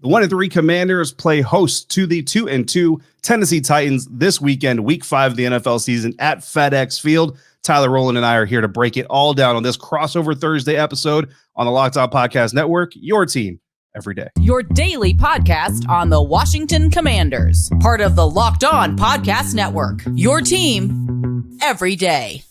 The 1-3 Commanders play host to the 2-2 Tennessee Titans this weekend, week 5 of the NFL season at FedEx Field. Tyler Rowland and I are here to break it all down on this crossover Thursday episode on the Locked On Podcast Network, your team every day. Your daily podcast on the Washington Commanders, part of the Locked On Podcast Network, your team every day.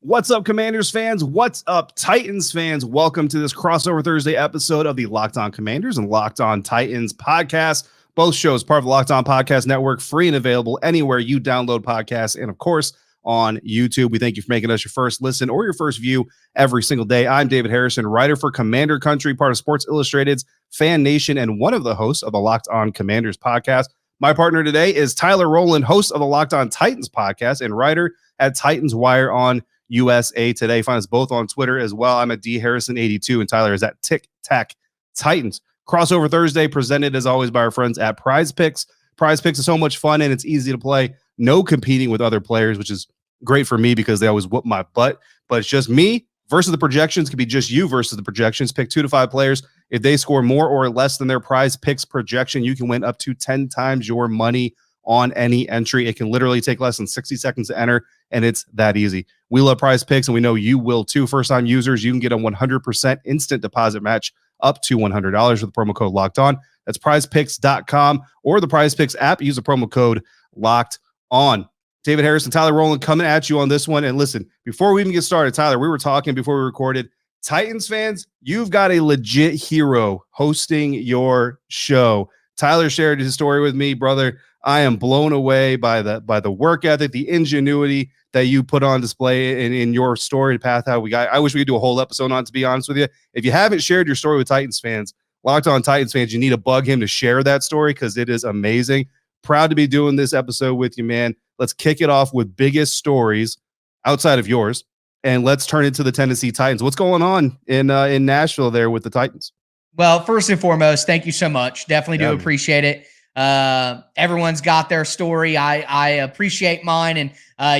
What's up, Commanders fans? What's up, Titans fans? Welcome to this crossover Thursday episode of the Locked On Commanders and Locked On Titans podcast. Both shows part of the Locked On Podcast Network, free and available anywhere you download podcasts, and of course on YouTube. We thank you for making us your first listen or your first view every single day. I'm David Harrison, writer for Commander Country, part of Sports Illustrated's Fan Nation, and one of the hosts of the Locked On Commanders podcast. My partner today is Tyler Rowland, host of the Locked On Titans podcast and writer at Titans Wire on USA Today. Find us both on Twitter as well. I'm at DHarrison82 and Tyler is at Tic Tac Titans. Crossover Thursday presented as always by our friends at Prize Picks. Prize Picks is so much fun and it's easy to play. No competing with other players, which is great for me because they always whoop my butt. But it's just me versus the projections. It could be just you versus the projections. Pick 2 to 5 players. If they score more or less than their Prize Picks projection, you can win up to 10 times your money on any entry. It can literally take less than 60 seconds to enter, and it's that easy. We love Prize Picks, and we know you will too. First-time users, you can get a 100% instant deposit match up to $100 with the promo code Locked On. That's prizepicks.com or the Prize Picks app. Use the promo code Locked On. David Harrison, Tyler Rowland coming at you on this one. And listen, before we even get started, Tyler, we were talking before we recorded. Titans fans, you've got a legit hero hosting your show. Tyler shared his story with me, brother. I am blown away by the work ethic, the ingenuity that you put on display in your story path. How we got. I wish we could do a whole episode on it, to be honest with you. If you haven't shared your story with Titans fans, Locked On Titans fans, you need to bug him to share that story because it is amazing. Proud to be doing this episode with you, man. Let's kick it off with biggest stories outside of yours, and let's turn it to the Tennessee Titans. What's going on in Nashville there with the Titans? Well, first and foremost, thank you so much. Definitely do appreciate it. Everyone's got their story. I appreciate mine, and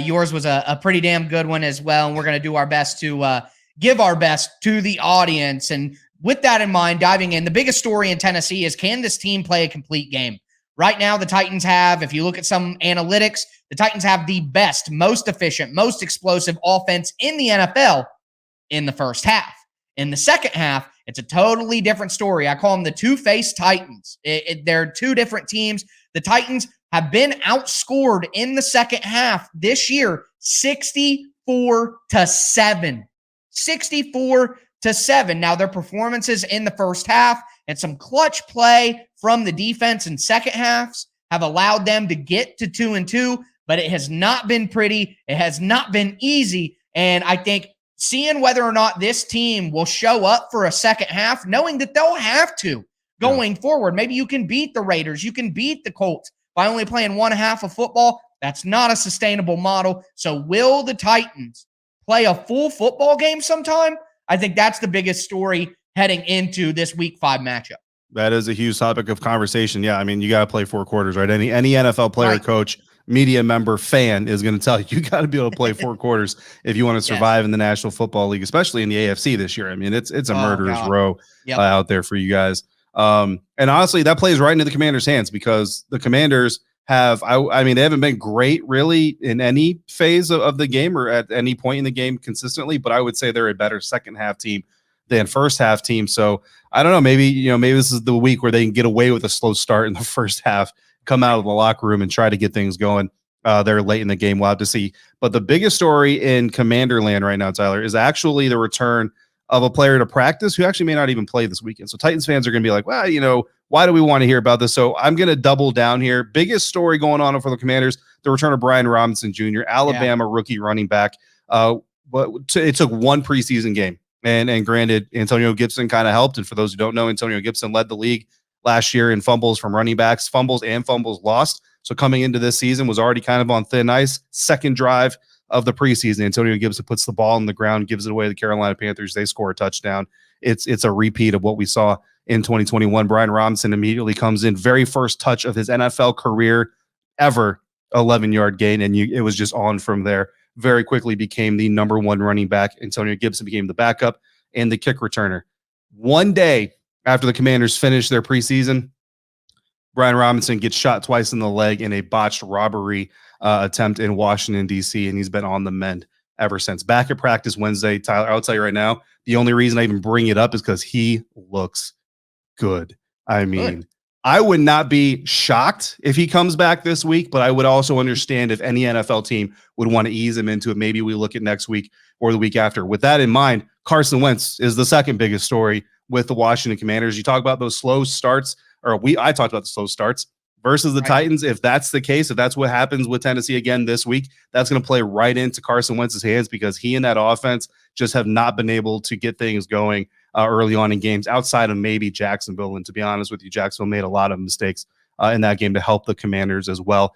yours was a pretty damn good one as well. And we're going to do our best to give our best to the audience. And with that in mind, diving in, the biggest story in Tennessee is, can this team play a complete game? Right now, the Titans have, if you look at some analytics, the Titans have the best, most efficient, most explosive offense in the NFL in the first half. In the second half, it's a totally different story. I call them the two-faced Titans. They're two different teams. The Titans have been outscored in the second half this year 64-7. 64-7. Now, their performances in the first half and some clutch play from the defense in second halves have allowed them to get to 2-2, but it has not been pretty. It has not been easy. And I think seeing whether or not this team will show up for a second half, knowing that they'll have to going forward. Maybe you can beat the Raiders. You can beat the Colts by only playing one half of football. That's not a sustainable model. So will the Titans play a full football game sometime? I think that's the biggest story heading into this week 5 matchup. That is a huge topic of conversation. Yeah, I mean, you got to play 4 quarters, right? Any NFL player, right, coach, media member, fan is going to tell you got to be able to play 4 quarters if you want to survive in the National Football League, especially in the AFC this year. I mean, it's a murderer's row out there for you guys. And honestly, that plays right into the Commanders' hands because the Commanders have, I mean, they haven't been great really in any phase of the game or at any point in the game consistently, but I would say they're a better second half team than first half team. So I don't know, maybe this is the week where they can get away with a slow start in the first half, come out of the locker room and try to get things going there late in the game. We'll have to see. But the biggest story in Commander land right now, Tyler, is actually the return of a player to practice who actually may not even play this weekend. So Titans fans are going to be like, well, why do we want to hear about this? So I'm going to double down here. Biggest story going on for the Commanders, the return of Brian Robinson Jr., Alabama rookie running back. But it took one preseason game. And granted, Antonio Gibson kind of helped. And for those who don't know, Antonio Gibson led the league last year in fumbles from running backs, fumbles and fumbles lost. So coming into this season was already kind of on thin ice. Second drive of the preseason, Antonio Gibson puts the ball on the ground, gives it away to the Carolina Panthers. They score a touchdown. It's a repeat of what we saw in 2021. Brian Robinson immediately comes in, very first touch of his NFL career ever, 11-yard gain, and it was just on from there. Very quickly became the number one running back. Antonio Gibson became the backup and the kick returner. One day after the Commanders finished their preseason, Brian Robinson gets shot twice in the leg in a botched robbery attempt in Washington, D.C., and he's been on the mend ever since. Back at practice Wednesday, Tyler, I'll tell you right now, the only reason I even bring it up is because he looks good. I mean, I would not be shocked if he comes back this week, but I would also understand if any NFL team would want to ease him into it. Maybe we look at next week or the week after. With that in mind, Carson Wentz is the second biggest story with the Washington Commanders. You talk about those slow starts, I talked about the slow starts versus the Titans. If that's the case, if that's what happens with Tennessee again this week, that's going to play right into Carson Wentz's hands because he and that offense just have not been able to get things going early on in games outside of maybe Jacksonville. And to be honest with you, Jacksonville made a lot of mistakes in that game to help the Commanders as well.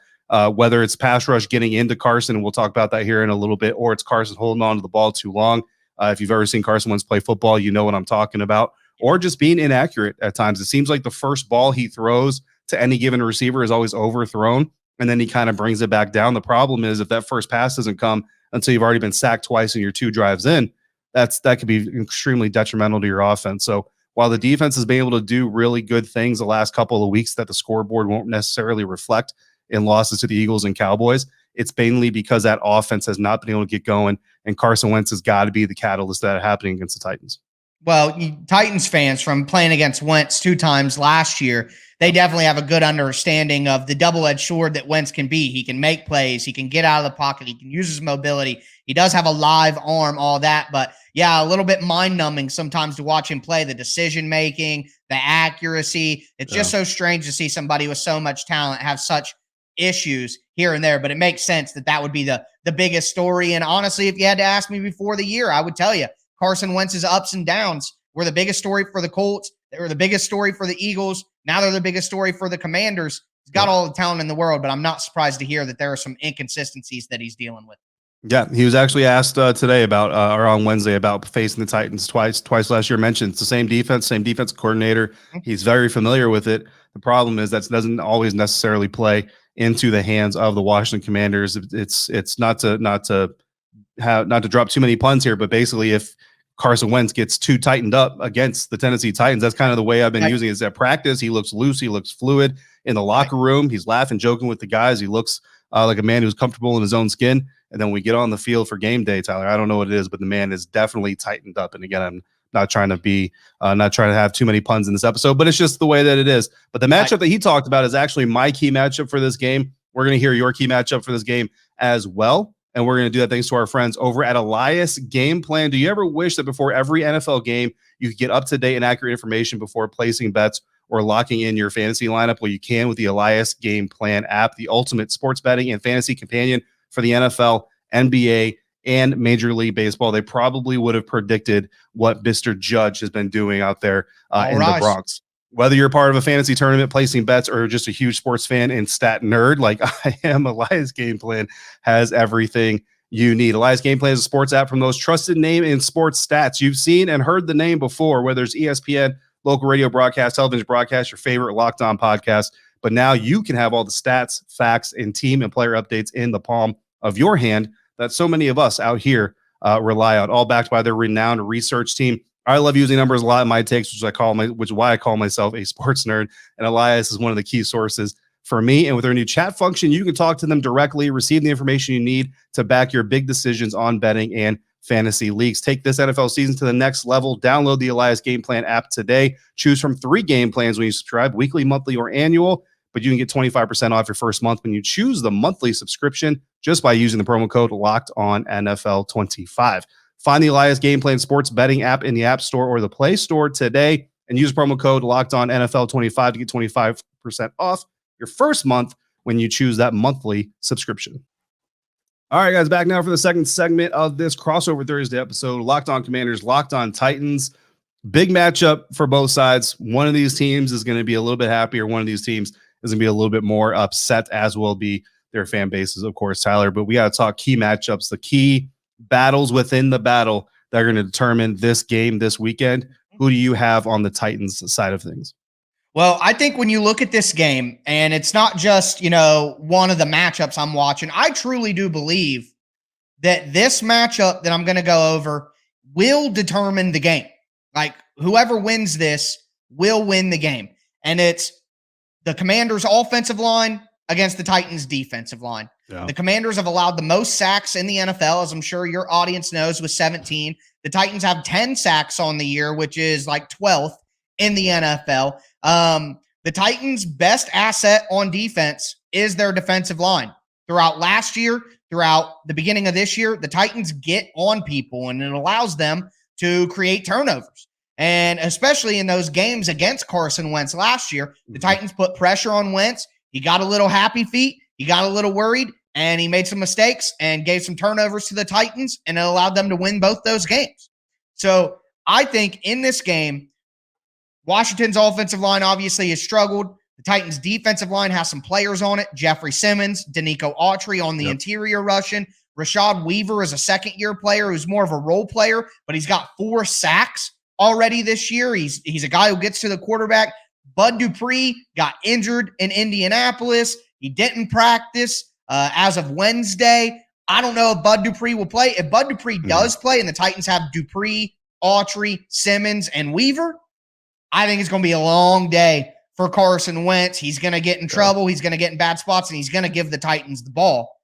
Whether it's pass rush getting into Carson, and we'll talk about that here in a little bit, or it's Carson holding on to the ball too long. If you've ever seen Carson Wentz play football, you know what I'm talking about. Or just being inaccurate at times. It seems like the first ball he throws to any given receiver is always overthrown, and then he kind of brings it back down. The problem is if that first pass doesn't come until you've already been sacked twice and you're 2 drives in, that could be extremely detrimental to your offense. So while the defense has been able to do really good things the last couple of weeks that the scoreboard won't necessarily reflect in losses to the Eagles and Cowboys, it's mainly because that offense has not been able to get going, and Carson Wentz has got to be the catalyst that happening against the Titans. Well, Titans fans, from playing against Wentz 2 times last year, they definitely have a good understanding of the double-edged sword that Wentz can be. He can make plays. He can get out of the pocket. He can use his mobility. He does have a live arm, all that. But, yeah, a little bit mind-numbing sometimes to watch him play. The decision-making, the accuracy. It's just so strange to see somebody with so much talent have such issues here and there. But it makes sense that would be the biggest story. And, honestly, if you had to ask me before the year, I would tell you, Carson Wentz's ups and downs were the biggest story for the Colts. They were the biggest story for the Eagles. Now they're the biggest story for the Commanders. He's got all the talent in the world, but I'm not surprised to hear that there are some inconsistencies that he's dealing with. Yeah, he was actually asked today about, or on Wednesday, about facing the Titans twice last year. Mentioned it's the same defense coordinator. He's very familiar with it. The problem is that doesn't always necessarily play into the hands of the Washington Commanders. It's not to drop too many puns here, but basically if Carson Wentz gets too tightened up against the Tennessee Titans, that's kind of the way I've been using it. At practice, he looks loose, he looks fluid. In the locker room, he's laughing, joking with the guys. He looks like a man who's comfortable in his own skin. And then when we get on the field for game day, Tyler, I don't know what it is, but the man is definitely tightened up. And again, I'm not trying to have too many puns in this episode, but it's just the way that it is. But the matchup that he talked about is actually my key matchup for this game. We're going to hear your key matchup for this game as well. And we're going to do that thanks to our friends over at Elias Game Plan. Do you ever wish that before every NFL game, you could get up-to-date and accurate information before placing bets or locking in your fantasy lineup? Well, you can with the Elias Game Plan app, the ultimate sports betting and fantasy companion for the NFL, NBA, and Major League Baseball. They probably would have predicted what Mr. Judge has been doing out there in the Bronx. Whether you're part of a fantasy tournament, placing bets, or just a huge sports fan and stat nerd like I am, Elias Game Plan has everything you need. Elias Game Plan is a sports app from those trusted name in sports stats. You've seen and heard the name before, whether it's ESPN, local radio broadcast, television broadcast, your favorite Locked On podcast. But now you can have all the stats, facts, and team and player updates in the palm of your hand that so many of us out here rely on, all backed by their renowned research team. I love using numbers a lot in my takes, which is why I call myself a sports nerd. And Elias is one of the key sources for me. And with their new chat function, you can talk to them directly, receive the information you need to back your big decisions on betting and fantasy leagues. Take this NFL season to the next level. Download the Elias Game Plan app today. Choose from 3 game plans when you subscribe, weekly, monthly, or annual. But you can get 25% off your first month when you choose the monthly subscription just by using the promo code LOCKEDONNFL25. Find the Elias Game Plan sports betting app in the App Store or the Play Store today and use promo code LOCKEDONNFL25 to get 25% off your first month when you choose that monthly subscription. All right, guys, back now for the second segment of this crossover Thursday episode. Locked On Commanders, Locked On Titans. Big matchup for both sides. One of these teams is going to be a little bit happier. One of these teams is going to be a little bit more upset, as will be their fan bases, of course, Tyler. But we got to talk key matchups, the key battles within the battle that are going to determine this game this weekend. Who do you have on the Titans side of things? Well, I think when you look at this game, and it's not just, one of the matchups I'm watching, I truly do believe that this matchup that I'm going to go over will determine the game. Like, whoever wins this will win the game. And it's the Commanders' offensive line against the Titans' defensive line. Yeah. The Commanders have allowed the most sacks in the NFL, as I'm sure your audience knows, with 17. The Titans have 10 sacks on the year, which is like 12th in the NFL. The Titans' best asset on defense is their defensive line. Throughout last year, throughout the beginning of this year, the Titans get on people, and it allows them to create turnovers. And especially in those games against Carson Wentz last year, the Titans put pressure on Wentz. He got a little happy feet. He got a little worried, and he made some mistakes and gave some turnovers to the Titans, and it allowed them to win both those games. So I think in this game, Washington's offensive line obviously has struggled. The Titans' defensive line has some players on it. Jeffrey Simmons, Danico Autry on the interior rushing. Rashad Weaver is a second-year player who's more of a role player, but he's got 4 sacks already this year. He's a guy who gets to the quarterback. Bud Dupree got injured in Indianapolis. He didn't practice as of Wednesday. I don't know if Bud Dupree will play. If Bud Dupree does play and the Titans have Dupree, Autry, Simmons, and Weaver, I think it's going to be a long day for Carson Wentz. He's going to get in trouble. He's going to get in bad spots, and he's going to give the Titans the ball.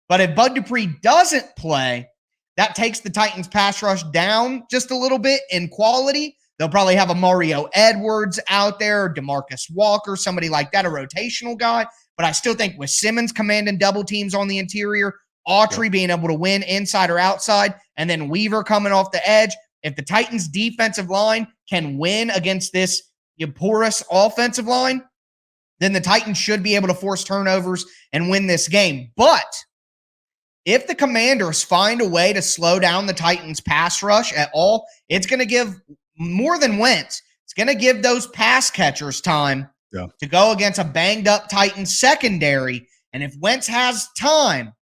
But if Bud Dupree doesn't play, that takes the Titans pass rush down just a little bit in quality. They'll probably have a Mario Edwards out there, DeMarcus Walker, somebody like that, a rotational guy. But I still think with Simmons commanding double teams on the interior, Autry being able to win inside or outside, and then Weaver coming off the edge, if the Titans' defensive line can win against this porous offensive line, then the Titans should be able to force turnovers and win this game. But if the Commanders find a way to slow down the Titans' pass rush at all, it's going to give more than Wentz. It's going to give those pass catchers time to go against a banged-up Titans secondary. And if Wentz has time,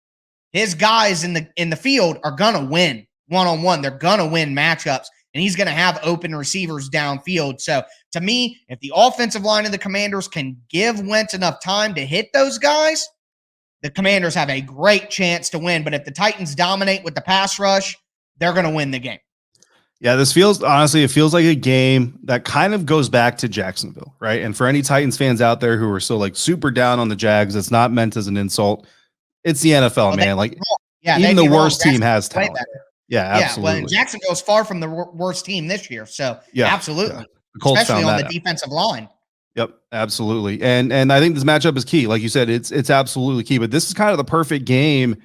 his guys in the field are going to win one-on-one. They're going to win matchups, and he's going to have open receivers downfield. So, to me, if the offensive line of the Commanders can give Wentz enough time to hit those guys, the Commanders have a great chance to win. But if the Titans dominate with the pass rush, they're going to win the game. Yeah, it feels like a game that kind of goes back to Jacksonville, right? And for any Titans fans out there who are still like super down on the Jags, it's not meant as an insult. It's the NFL, man. Like, even the worst team has talent. Yeah, absolutely. Well, Jacksonville is far from the worst team this year. So, absolutely. Yeah. Especially on the defensive line. Yep, absolutely. And I think this matchup is key. Like you said, it's absolutely key. But this is kind of the perfect game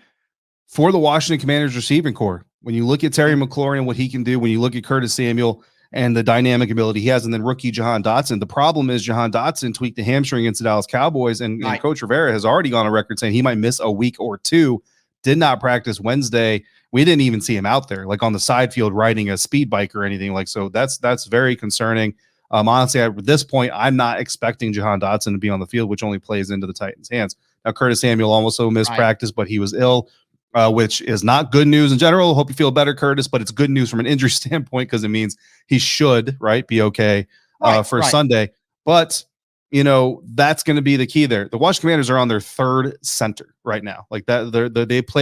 for the Washington Commanders receiving corps. When you look at Terry McLaurin and what he can do, when you look at Curtis Samuel and the dynamic ability he has, and then rookie Jahan Dotson, the problem is Jahan Dotson tweaked the hamstring against the Dallas Cowboys, and Coach Rivera has already gone on record saying he might miss a week or two. Did not practice Wednesday. We didn't even see him out there, like on the side field riding a speed bike or anything like. So that's very concerning. Honestly, at this point, I'm not expecting Jahan Dotson to be on the field, which only plays into the Titans' hands. Now, Curtis Samuel also missed practice, but he was ill, which is not good news in general. Hope you feel better, Curtis, but it's good news from an injury standpoint because it means he should, be okay for Sunday. But, that's going to be the key there. The Washington Commanders are on their 3rd center right now. Like that,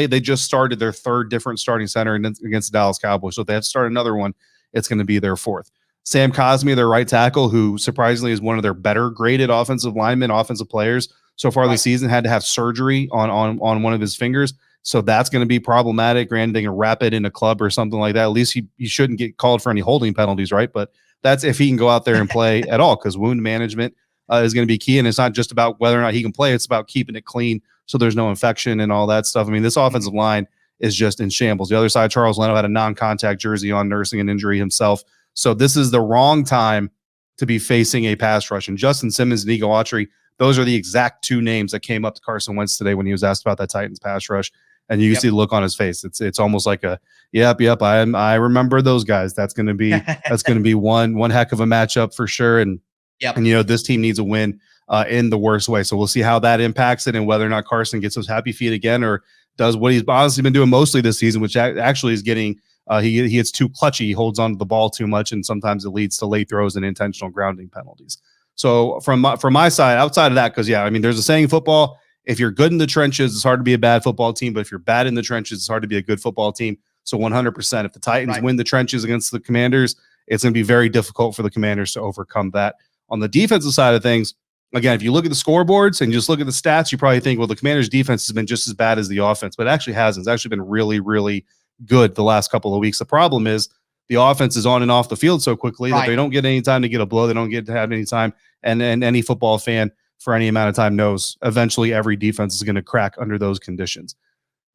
they just started their 3rd different starting center against the Dallas Cowboys. So if they have to start another one, it's going to be their 4th. Sam Cosmi, their right tackle, who surprisingly is one of their better graded offensive linemen, offensive players so far this season, had to have surgery on one of his fingers. So that's going to be problematic. Granted, they can wrap it in a club or something like that. At least he shouldn't get called for any holding penalties, right? But that's if he can go out there and play at all, because wound management is going to be key. And it's not just about whether or not he can play. It's about keeping it clean so there's no infection and all that stuff. I mean, this offensive line is just in shambles. The other side, Charles Leno had a non-contact jersey on, nursing an injury himself. So this is the wrong time to be facing a pass rush. And Justin Simmons and Danico Autry, those are the exact 2 names that came up to Carson Wentz today when he was asked about that Titans pass rush. And you see the look on his face. It's almost like a yep. I remember those guys. That's going to be one heck of a matchup for sure. And this team needs a win in the worst way. So we'll see how that impacts it and whether or not Carson gets those happy feet again or does what he's honestly been doing mostly this season, which actually is getting He gets too clutchy. He holds onto the ball too much, and sometimes it leads to late throws and intentional grounding penalties. So from my side, outside of that, because there's a saying in football: if you're good in the trenches, it's hard to be a bad football team. But if you're bad in the trenches, it's hard to be a good football team. So 100%, if the Titans win the trenches against the Commanders, it's going to be very difficult for the Commanders to overcome that. On the defensive side of things, again, if you look at the scoreboards and just look at the stats, you probably think, well, the Commanders' defense has been just as bad as the offense, but it actually hasn't. It's actually been really, really good the last couple of weeks. The problem is the offense is on and off the field so quickly that they don't get any time to get a blow. They don't get to have any time. And any football fan for any amount of time knows eventually every defense is going to crack under those conditions.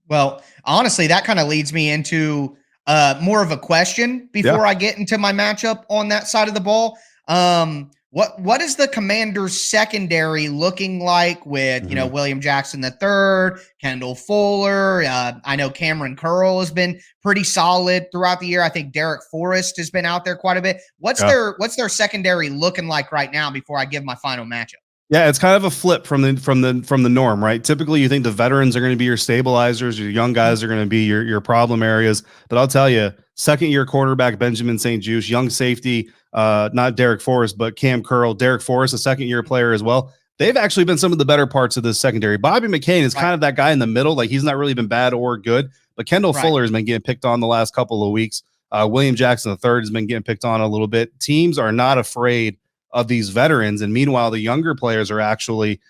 Well, honestly, that kind of leads me into more of a question before I get into my matchup on that side of the ball. What is the Commanders secondary looking like with, William Jackson III, Kendall Fuller? I know Cameron Curl has been pretty solid throughout the year. I think Derek Forrest has been out there quite a bit. What's their secondary looking like right now before I give my final matchup? Yeah, it's kind of a flip from the norm, right? Typically, you think the veterans are going to be your stabilizers, your young guys are going to be your problem areas. But I'll tell you, second-year quarterback Benjamin St-Juste, young safety, not Derek Forrest, but Cam Curl, Derek Forrest, a second-year player as well. They've actually been some of the better parts of this secondary. Bobby McCain is kind of that guy in the middle. Like, he's not really been bad or good. But Kendall Fuller has been getting picked on the last couple of weeks. William Jackson III has been getting picked on a little bit. Teams are not afraid of these veterans, and meanwhile the younger players are actually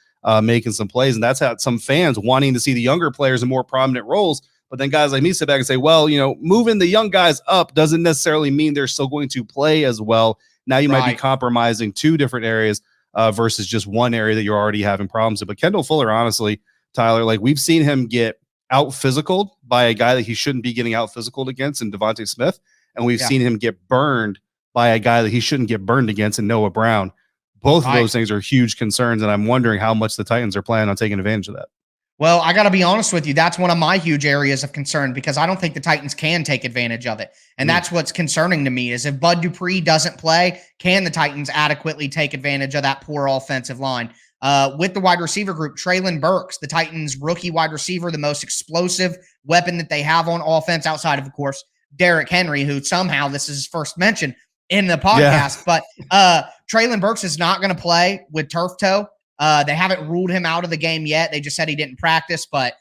making some plays, and that's had some fans wanting to see the younger players in more prominent roles. But then guys like me sit back and say, well, moving the young guys up doesn't necessarily mean they're still going to play as well. Now you might be compromising two different areas versus just one area that you're already having problems with. But Kendall Fuller, honestly, Tyler, like, we've seen him get out physical by a guy that he shouldn't be getting out physical against in Devontae Smith, and we've seen him get burned by a guy that he shouldn't get burned against in Noah Brown. Both of those things are huge concerns, and I'm wondering how much the Titans are planning on taking advantage of that. Well, I got to be honest with you. That's one of my huge areas of concern because I don't think the Titans can take advantage of it. And that's what's concerning to me is if Bud Dupree doesn't play, can the Titans adequately take advantage of that poor offensive line? With the wide receiver group, Treylon Burks, the Titans rookie wide receiver, the most explosive weapon that they have on offense outside of course, Derrick Henry, who somehow this is his first mention in the podcast, but Treylon Burks is not going to play with turf toe. They haven't ruled him out of the game yet. They just said he didn't practice, but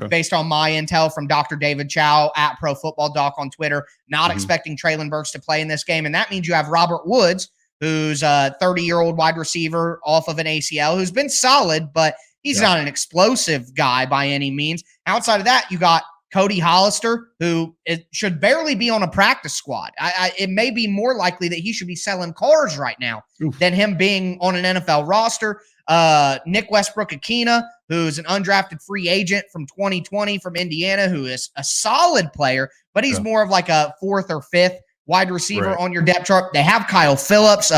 based on my intel from Dr. David Chow at Pro Football Doc on Twitter, not expecting Treylon Burks to play in this game. And that means you have Robert Woods, who's a 30-year-old wide receiver off of an ACL, who's been solid, but he's not an explosive guy by any means. Outside of that, you got Cody Hollister, who should barely be on a practice squad. It may be more likely that he should be selling cars right now than him being on an NFL roster. Nick Westbrook-Akina, who's an undrafted free agent from 2020 from Indiana, who is a solid player, but he's more of like a fourth or fifth wide receiver on your depth chart. They have Kyle Phillips.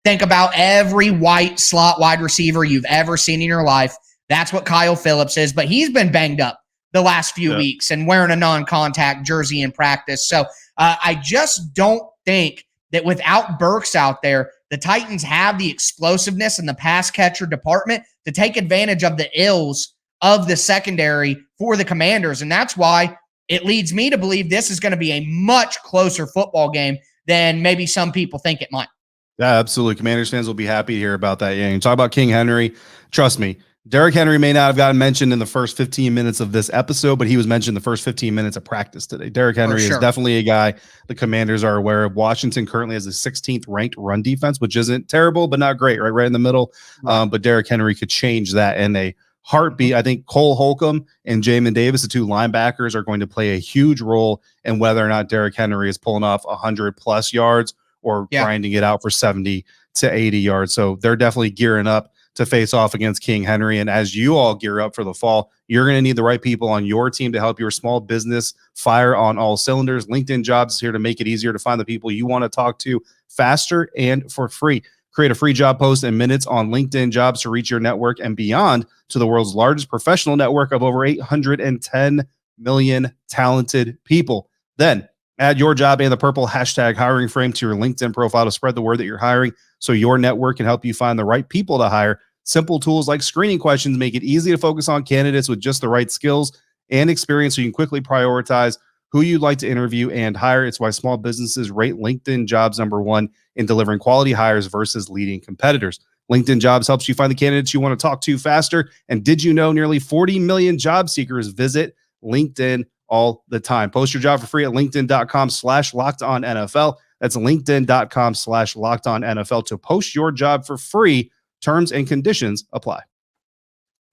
Think about every white slot wide receiver you've ever seen in your life. That's what Kyle Phillips is, but he's been banged up the last few weeks and wearing a non-contact jersey in practice. So I just don't think that without Burks out there, the Titans have the explosiveness in the pass catcher department to take advantage of the ills of the secondary for the Commanders. And that's why it leads me to believe this is going to be a much closer football game than maybe some people think it might. Yeah, absolutely. Commanders fans will be happy to hear about that. Yeah, you talk about King Henry. Trust me, Derrick Henry may not have gotten mentioned in the first 15 minutes of this episode, but he was mentioned the first 15 minutes of practice today. Derrick Henry is definitely a guy the Commanders are aware of. Washington currently has the 16th ranked run defense, which isn't terrible, but not great, right in the middle. But Derrick Henry could change that in a heartbeat. I think Cole Holcomb and Jamin Davis, the two linebackers, are going to play a huge role in whether or not Derrick Henry is pulling off 100+ yards or grinding it out for 70 to 80 yards. So they're definitely gearing up to face off against King Henry. And as you all gear up for the fall, you're going to need the right people on your team to help your small business fire on all cylinders. LinkedIn Jobs is here to make it easier to find the people you want to talk to faster and for free. Create a free job post in minutes on LinkedIn Jobs to reach your network and beyond to the world's largest professional network of over 810 million talented people. Then add your job and the purple hashtag hiring frame to your LinkedIn profile to spread the word that you're hiring so your network can help you find the right people to hire. Simple tools like screening questions make it easy to focus on candidates with just the right skills and experience so you can quickly prioritize who you'd like to interview and hire. It's why small businesses rate LinkedIn Jobs #1 in delivering quality hires versus leading competitors. LinkedIn Jobs helps you find the candidates you want to talk to faster. And did you know nearly 40 million job seekers visit LinkedIn all the time? Post your job for free at linkedin.com/lockedonnfl. That's linkedin.com/lockedonnfl to post your job for free. Terms and conditions apply.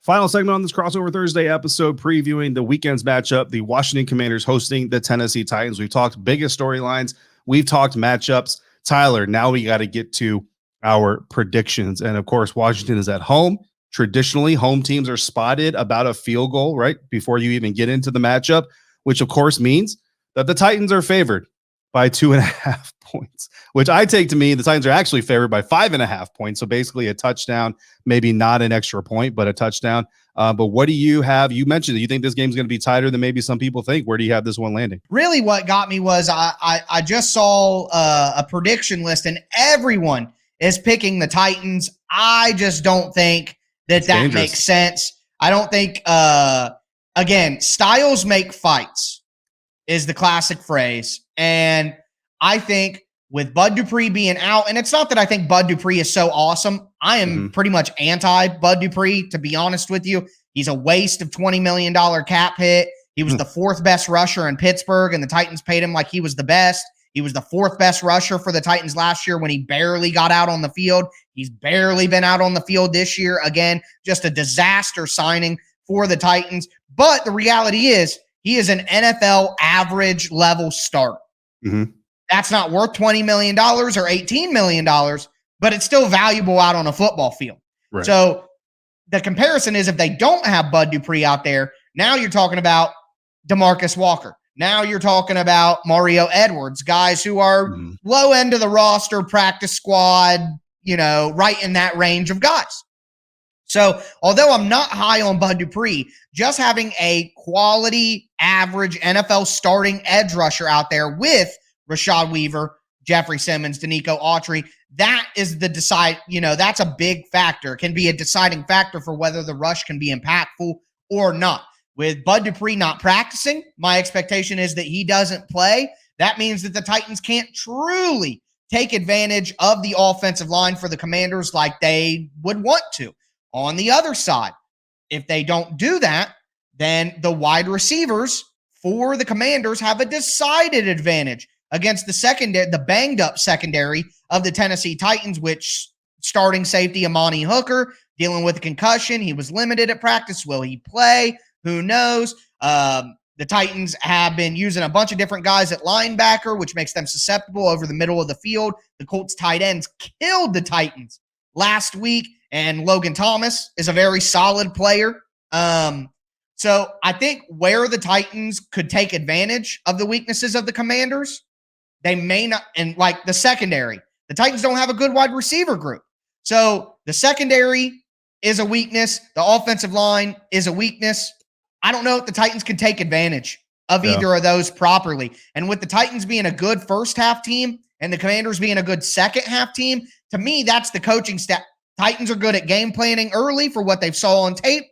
Final segment on this Crossover Thursday episode, previewing the weekend's matchup, the Washington Commanders hosting the Tennessee Titans. We've talked biggest storylines. We've talked matchups. Tyler, now we got to get to our predictions. And of course, Washington is at home. Traditionally, home teams are spotted about a field goal, right, before you even get into the matchup, which of course means that the Titans are favored by 2.5 points, which I take to mean the Titans are actually favored by 5.5 points. So basically a touchdown, maybe not an extra point, but a touchdown. But what do you have? You mentioned that you think this game's going to be tighter than maybe some people think. Where do you have this one landing? Really what got me was I just saw a prediction list and everyone is picking the Titans. I just don't think that makes sense. I don't think, again, styles make fights is the classic phrase. And I think with Bud Dupree being out, and it's not that I think Bud Dupree is so awesome. I am pretty much anti Bud Dupree, to be honest with you. He's a waste of $20 million cap hit. He was the fourth best rusher in Pittsburgh, and the Titans paid him like he was the best. He was the fourth best rusher for the Titans last year when he barely got out on the field. He's barely been out on the field this year. Again, just a disaster signing for the Titans. But the reality is he is an NFL average level starter. That's not worth $20 million or $18 million, but it's still valuable out on a football field. Right. So the comparison is if they don't have Bud Dupree out there, now you're talking about DeMarcus Walker. Now you're talking about Mario Edwards, guys who are low end of the roster, practice squad, right in that range of guys. So although I'm not high on Bud Dupree, just having a quality, average NFL starting edge rusher out there with Rashad Weaver, Jeffrey Simmons, Danico Autry, that is that's a big factor. It can be a deciding factor for whether the rush can be impactful or not. With Bud Dupree not practicing, my expectation is that he doesn't play. That means that the Titans can't truly take advantage of the offensive line for the Commanders like they would want to. On the other side, if they don't do that, then the wide receivers for the Commanders have a decided advantage against the banged up secondary of the Tennessee Titans, which starting safety Amani Hooker dealing with a concussion. He was limited at practice. Will he play? Who knows? The Titans have been using a bunch of different guys at linebacker, which makes them susceptible over the middle of the field. The Colts tight ends killed the Titans last week, and Logan Thomas is a very solid player. So I think where the Titans could take advantage of the weaknesses of the Commanders, they may not, and like the secondary, the Titans don't have a good wide receiver group. So the secondary is a weakness. The offensive line is a weakness. I don't know if the Titans can take advantage of either of those properly. And with the Titans being a good first half team and the Commanders being a good second half team, to me, that's the coaching staff. Titans are good at game planning early for what they've saw on tape.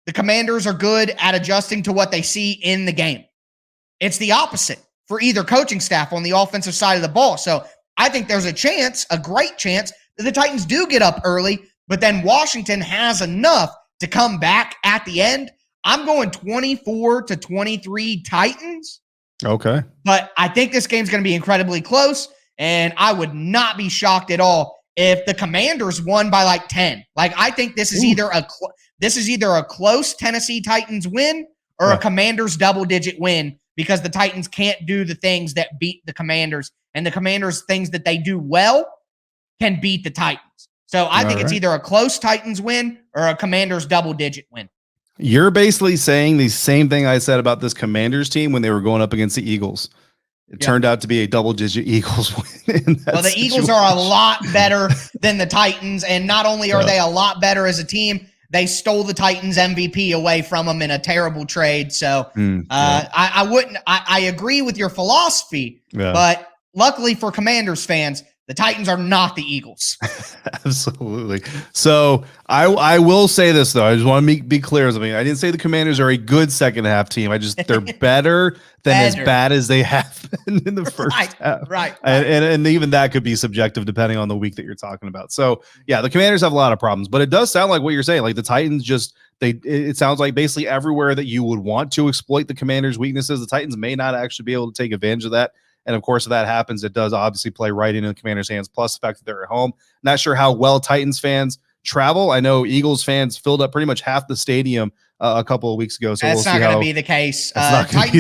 The Commanders are good at adjusting to what they see in the game. It's the opposite for either coaching staff on the offensive side of the ball. So I think there's a great chance that the Titans do get up early, but then Washington has enough to come back at the end. I'm going 24-23 Titans. Okay. But I think this game's going to be incredibly close, and I would not be shocked at all if the Commanders won by like 10. Like, I think this is either a close Tennessee Titans win or a Commanders double-digit win, because the Titans can't do the things that beat the Commanders, and the Commanders' things that they do well can beat the Titans. So I think it's either a close Titans win or a Commanders double-digit win. You're basically saying the same thing I said about this Commanders team when they were going up against the Eagles. It turned out to be a double-digit Eagles win. Well, the Eagles are a lot better than the Titans, and not only are they a lot better as a team, they stole the Titans MVP away from them in a terrible trade. So I agree with your philosophy, but luckily for Commanders fans, The Titans are not the Eagles. Absolutely. So I will say this though. I just want to be clear. I mean, I didn't say the Commanders are a good second half team. They're better than as bad as they have been in the first half. Right. And even that could be subjective depending on the week that you're talking about. So yeah, the Commanders have a lot of problems, but it does sound like what you're saying. Like the Titans it sounds like basically everywhere that you would want to exploit the Commanders' weaknesses, the Titans may not actually be able to take advantage of that. And of course, if that happens, it does obviously play right into the Commanders' hands, plus the fact that they're at home. Not sure how well Titans fans travel. I know Eagles fans filled up pretty much half the stadium a couple of weeks ago. So that's not going to be the case. Titans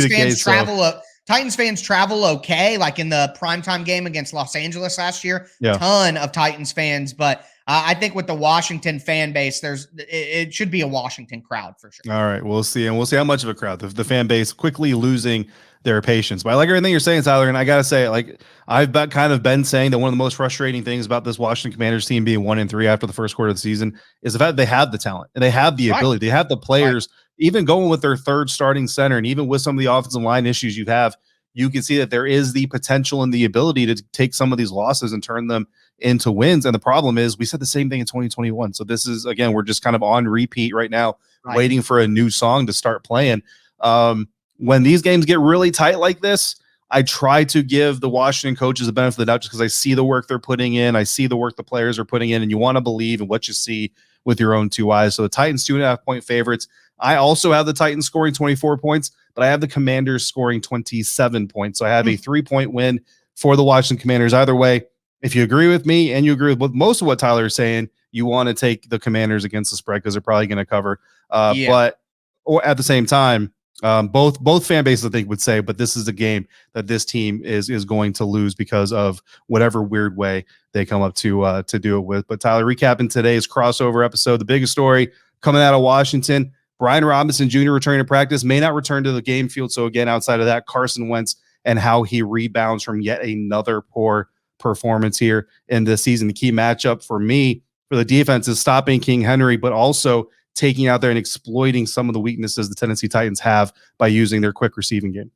fans travel okay, like in the primetime game against Los Angeles last year. Yeah. Ton of Titans fans, but I think with the Washington fan base, it should be a Washington crowd for sure. All right, we'll see, and we'll see how much of a crowd. The fan base quickly losing their patience. But I like everything you're saying, Tyler, and I gotta say, like I've kind of been saying that one of the most frustrating things about this Washington Commanders team being 1-3 after the first quarter of the season is the fact that they have the talent and they have the ability, they have the players. Even going with their third starting center, and even with some of the offensive line issues you have, you can see that there is the potential and the ability to take some of these losses and turn them into wins. And the problem is we said the same thing in 2021. So this is, again, we're just kind of on repeat right now, waiting for a new song to start playing. When these games get really tight like this, I try to give the Washington coaches the benefit of the doubt just because I see the work they're putting in. I see the work the players are putting in, and you want to believe in what you see with your own two eyes. So the Titans 2.5-point favorites. I also have the Titans scoring 24 points, but I have the Commanders scoring 27 points. So I have a 3-point win for the Washington Commanders. Either way, if you agree with me and you agree with most of what Tyler is saying, you want to take the Commanders against the spread because they're probably going to cover. But at the same time, both fan bases I think would say, but this is a game that this team is going to lose because of whatever weird way they come up to do it with. But Tyler, recapping today's crossover episode, the biggest story coming out of Washington: Brian Robinson Jr. returning to practice, may not return to the game field. So again, outside of that, Carson Wentz and how he rebounds from yet another poor performance here in this season. The key matchup for me for the defense is stopping King Henry, but also taking out there and exploiting some of the weaknesses the Tennessee Titans have by using their quick receiving game.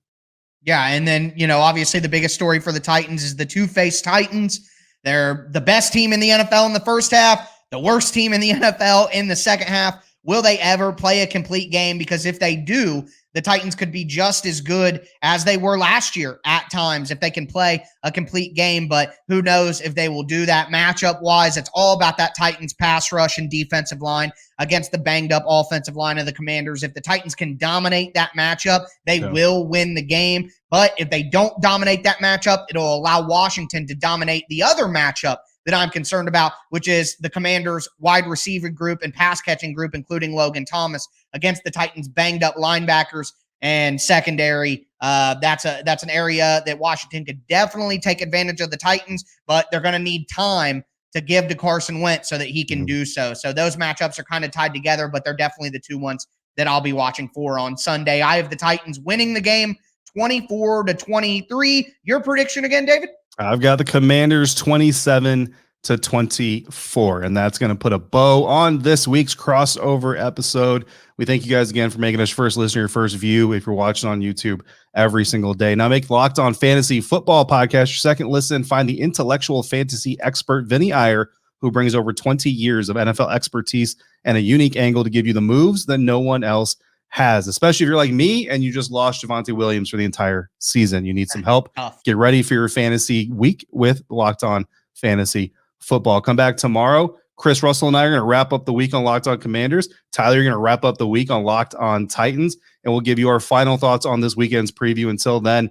Yeah, and then, obviously the biggest story for the Titans is the two-faced Titans. They're the best team in the NFL in the first half, the worst team in the NFL in the second half. Will they ever play a complete game? Because if they do, the Titans could be just as good as they were last year at times if they can play a complete game. But who knows if they will do that matchup-wise. It's all about that Titans pass rush and defensive line against the banged-up offensive line of the Commanders. If the Titans can dominate that matchup, they will win the game. But if they don't dominate that matchup, it'll allow Washington to dominate the other matchup that I'm concerned about, which is the Commanders' wide receiver group and pass catching group, including Logan Thomas, against the Titans' banged up linebackers and secondary. That's an area that Washington could definitely take advantage of the Titans, but they're going to need time to give to Carson Wentz so that he can do so. So those matchups are kind of tied together, but they're definitely the two ones that I'll be watching for on Sunday. I have the Titans winning the game 24-23. Your prediction again, David? I've got the Commanders 27-24, and that's going to put a bow on this week's crossover episode. We thank you guys again for making us first listener, your first view if you're watching on YouTube every single day. Now make Locked On Fantasy Football Podcast your second listen. Find the intellectual fantasy expert, Vinny Iyer, who brings over 20 years of NFL expertise and a unique angle to give you the moves that no one else has, especially if you're like me and you just lost Javonte Williams for the entire season. You need some help. Get ready for your fantasy week with Locked On Fantasy Football. Come back tomorrow. Chris Russell and I are going to wrap up the week on Locked On Commanders. Tyler, you're going to wrap up the week on Locked On Titans, and we'll give you our final thoughts on this weekend's preview. Until then,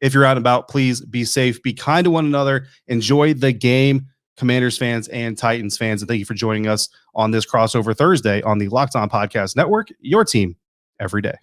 if you're out and about, please be safe, be kind to one another, enjoy the game, Commanders fans and Titans fans, and thank you for joining us on this crossover Thursday on the Locked On Podcast Network, your team every day.